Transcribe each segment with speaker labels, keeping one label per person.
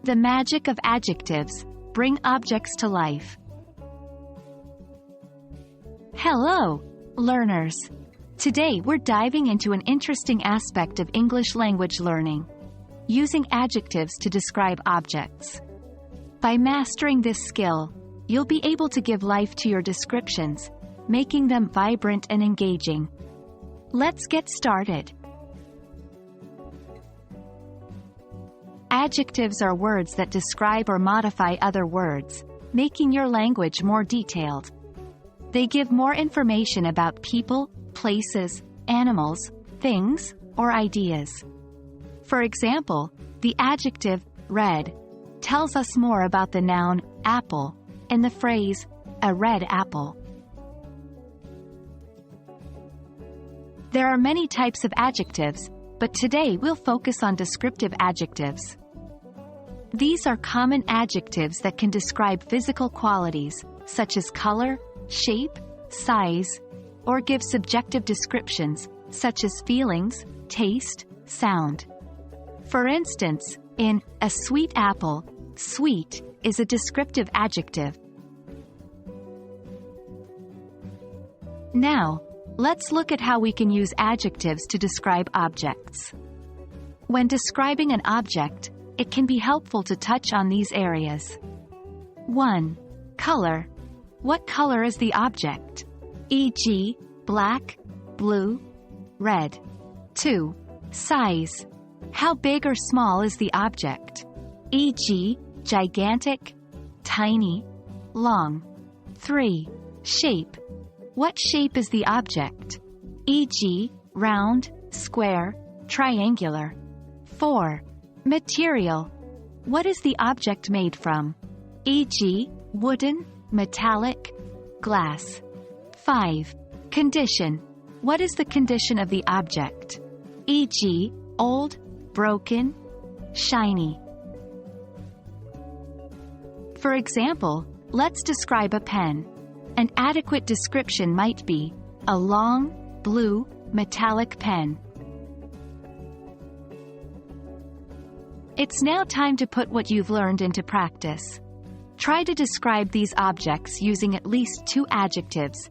Speaker 1: The magic of adjectives. Bring objects to life. Hello, learners. Today we're diving into an interesting aspect of English language learning, using adjectives to describe objects. By mastering this skill, you'll be able to give life to your descriptions, making them vibrant and engaging. Let's get started. Adjectives are words that describe or modify other words, making your language more detailed. They give more information about people, places, animals, things, or ideas. For example, the adjective red tells us more about the noun apple and the phrase a red apple. There are many types of adjectives, but today we'll focus on descriptive adjectives. These are common adjectives that can describe physical qualities, such as color, shape, size, or give subjective descriptions, such as feelings, taste, sound. For instance, in a sweet apple, sweet is a descriptive adjective. Now, let's look at how we can use adjectives to describe objects. When describing an object, it can be helpful to touch on these areas. 1. Color. What color is the object? E.g., black, blue, red. 2. Size. How big or small is the object? E.g., gigantic, tiny, long. 3. Shape. What shape is the object? E.g., round, square, triangular. 4. Material. What is the object made from? E.g., wooden, metallic, glass. 5. Condition. What is the condition of the object? E.g., old, broken, shiny. For example, let's describe a pen. An adequate description might be a long, blue, metallic pen. It's now time to put what you've learned into practice. Try to describe these objects using at least 2 adjectives: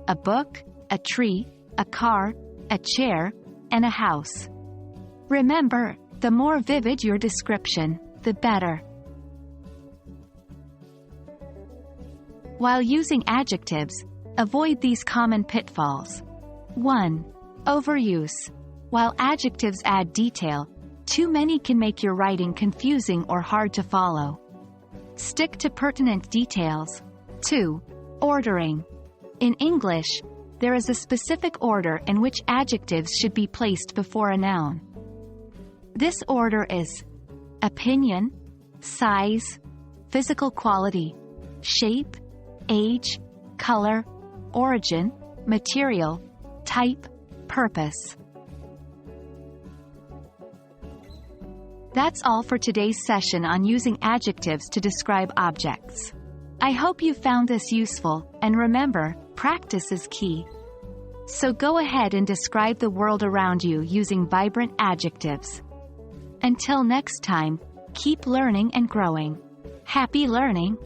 Speaker 1: a book, a tree, a car, a chair, and a house. Remember, the more vivid your description, the better. While using adjectives, avoid these common pitfalls. 1. Overuse. While adjectives add detail, too many can make your writing confusing or hard to follow. Stick to pertinent details. 2. Ordering. In English, there is a specific order in which adjectives should be placed before a noun. This order is opinion, size, physical quality, shape, age, color, origin, material, type, purpose. That's all for today's session on using adjectives to describe objects. I hope you found this useful, and remember, practice is key. So go ahead and describe the world around you using vibrant adjectives. Until next time, keep learning and growing. Happy learning!